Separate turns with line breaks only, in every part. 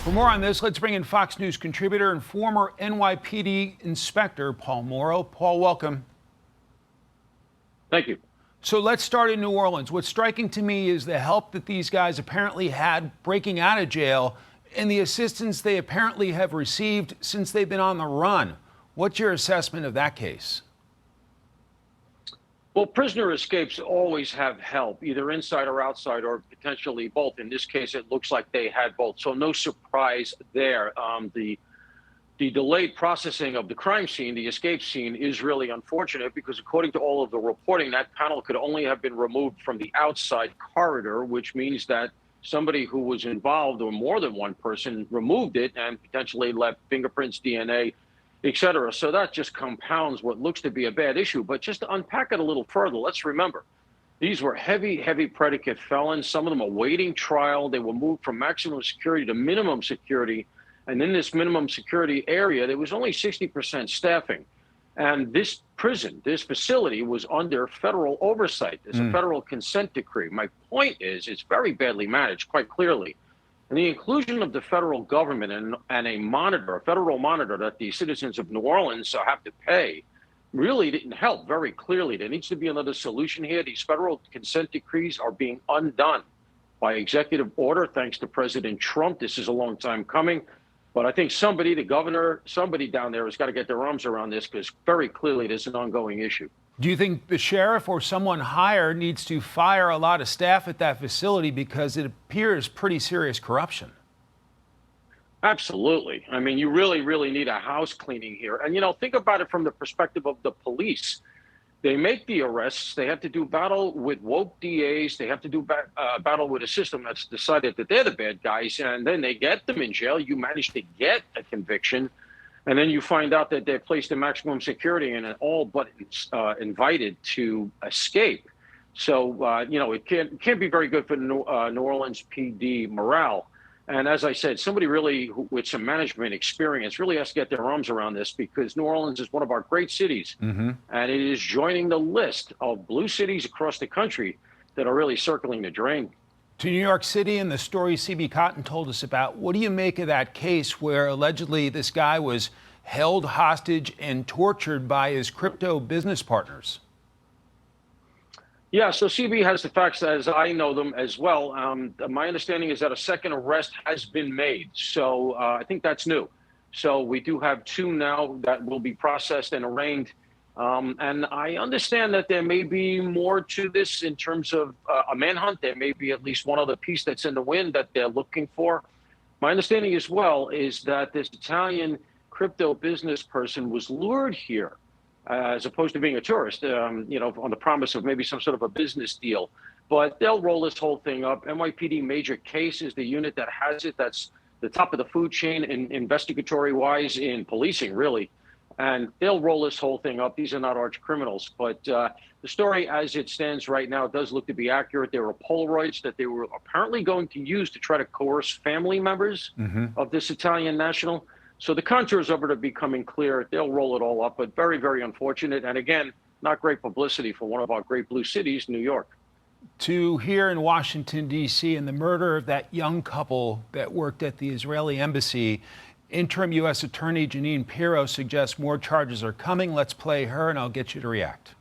For more on this, let's bring in Fox News contributor and former NYPD inspector, Paul Mauro. Paul, welcome.
Thank you.
So let's start in New Orleans. What's striking to me is the help that these guys apparently had breaking out of jail and the assistance they apparently have received since they've been on the run. What's your assessment of that case?
Well, prisoner escapes always have help, either inside or outside, or potentially both. In this case, it looks like they had both, so no surprise there. The delayed processing of the crime scene, the escape scene, is really unfortunate because according to all of the reporting, that panel could only have been removed from the outside corridor, which means that somebody who was involved, or more than one person, removed it and potentially left fingerprints, DNA, etc. So that just compounds what looks to be a bad issue. But just to unpack it a little further, let's remember, these were heavy predicate felons. Some of them awaiting trial. They were moved from maximum security to minimum security. And in this minimum security area, there was only 60% staffing. And this prison, this facility, was under federal oversight. There's a federal consent decree. My point is, it's very badly managed, quite clearly. And the inclusion of the federal government and a monitor, a federal monitor that the citizens of New Orleans have to pay, really didn't help very clearly. There needs to be another solution here. These federal consent decrees are being undone by executive order, thanks to President Trump. This is a long time coming. But I think somebody, the governor, somebody down there has got to get their arms around this because very clearly there's an ongoing issue.
Do you think the sheriff or someone higher needs to fire a lot of staff at that facility because it appears pretty serious corruption?
Absolutely. I mean, you really need a house cleaning here. And, think about it from the perspective of the police. They make the arrests. They have to do battle with woke DAs. They have to do battle with a system that's decided that they're the bad guys. And then they get them in jail. You manage to get a conviction. And then you find out that they're placed in maximum security and all but invited to escape. So, it can't be very good for New Orleans PD morale. And as I said, somebody really with some management experience really has to get their arms around this because New Orleans is one of our great cities. And it is joining the list of blue cities across the country that are really circling the drain.
To New York City and the story CB Cotton told us about, what do you make of that case where allegedly this guy was held hostage and tortured by his crypto business partners?
Yeah, so CB has the facts as I know them as well. My understanding is that a second arrest has been made. So I think that's new. So we do have two now that will be processed and arraigned. And I understand that there may be more to this in terms of a manhunt. There may be at least one other piece that's in the wind that they're looking for. My understanding as well is that this Italian crypto business person was lured here as opposed to being a tourist, on the promise of maybe some sort of a business deal. But they'll roll this whole thing up. NYPD Major Case is the unit that has it. That's the top of the food chain in investigatory-wise in policing, really. And they'll roll this whole thing up. These are not arch criminals. But the story as it stands right now does look to be accurate. There were Polaroids that they were apparently going to use to try to coerce family members of this Italian national. So the contours of it are becoming clear. They'll roll it all up, but very unfortunate. And again, not great publicity for one of our great blue cities, New York.
To here in Washington, D.C., and the murder of that young couple that worked at the Israeli embassy, interim U.S. Attorney Jeanine Pirro suggests more charges are coming. Let's play her, and I'll get you to react.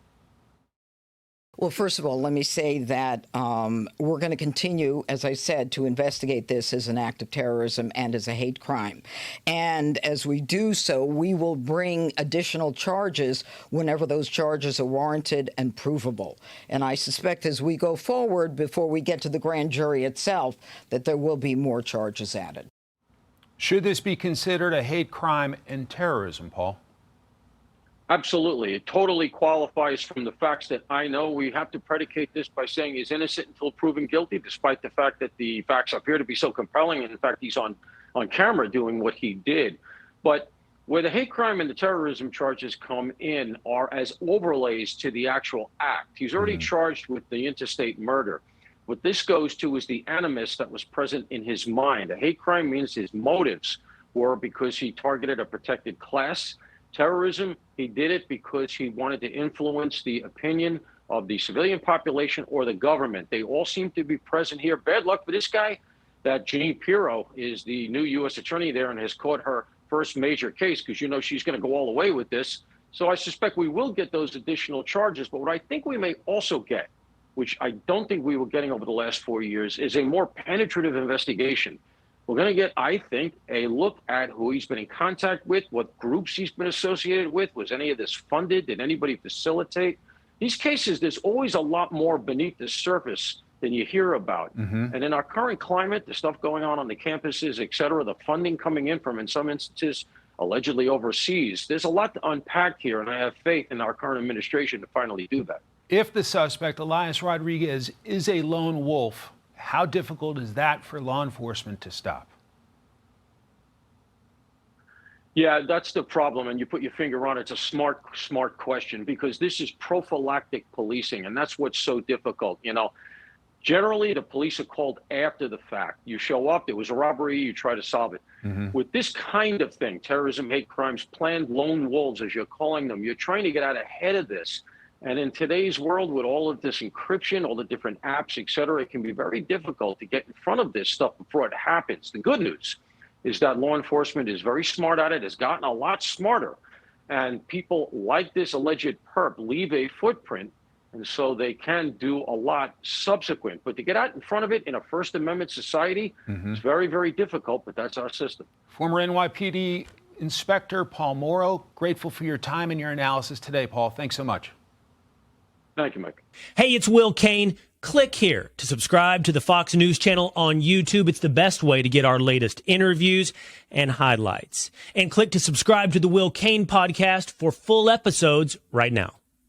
Well, first of all, let me say that we're going to continue, as I said, to investigate this as an act of terrorism and as a hate crime. And as we do so, we will bring additional charges whenever those charges are warranted and provable. And I suspect as we go forward, before we get to the grand jury itself, that there will be more charges added.
Should this be considered a hate crime and terrorism, Paul?
Absolutely. It totally qualifies from the facts that I know. We have to predicate this by saying he's innocent until proven guilty, despite the fact that the facts appear to be so compelling. And in fact, he's on camera doing what he did. But where the hate crime and the terrorism charges come in are as overlays to the actual act. He's already charged with the interstate murder. What this goes to is the animus that was present in his mind. A hate crime means his motives were because he targeted a protected class. Terrorism, he did it because he wanted to influence the opinion of the civilian population or the government. They all seem to be present here. Bad luck for this guy. that Jeanine Pirro is the new U.S. attorney there and has caught her first major case, because she's going to go all the way with this. So I suspect we will get those additional charges. But what I think we may also get, which I don't think we were getting over the last 4 years, is a more penetrative investigation. We're going to get, I think, a look at who he's been in contact with, what groups he's been associated with. Was any of this funded? Did anybody facilitate? These cases, there's always a lot more beneath the surface than you hear about. And in our current climate, the stuff going on the campuses, et cetera, the funding coming in from, in some instances, allegedly overseas, there's a lot to unpack here, and I have faith in our current administration to finally do that.
If the suspect, Elias Rodriguez, is a lone wolf, how difficult is that for law enforcement to stop?
Yeah, that's the problem, and you put your finger on it. It's a smart question, because this is prophylactic policing, and that's what's so difficult. Generally, the police are called after the fact. You show up, there was a robbery, you try to solve it. With this kind of thing, terrorism, hate crimes, planned lone wolves, as you're calling them, you're trying to get out ahead of this. And in today's world, with all of this encryption, all the different apps, et cetera, it can be very difficult to get in front of this stuff before it happens. The good news is that law enforcement is very smart at it, has gotten a lot smarter. And people like this alleged perp leave a footprint, and so they can do a lot subsequent. But to get out in front of it in a First Amendment society, it's very, very difficult, but that's our system.
Former NYPD Inspector Paul Mauro, grateful for your time and your analysis today, Paul. Thanks so much.
Thank you, Mike.
Hey, it's Will Kane. Click here to subscribe to the Fox News channel on YouTube. It's the best way to get our latest interviews and highlights. And click to subscribe to the Will Kane podcast for full episodes right now.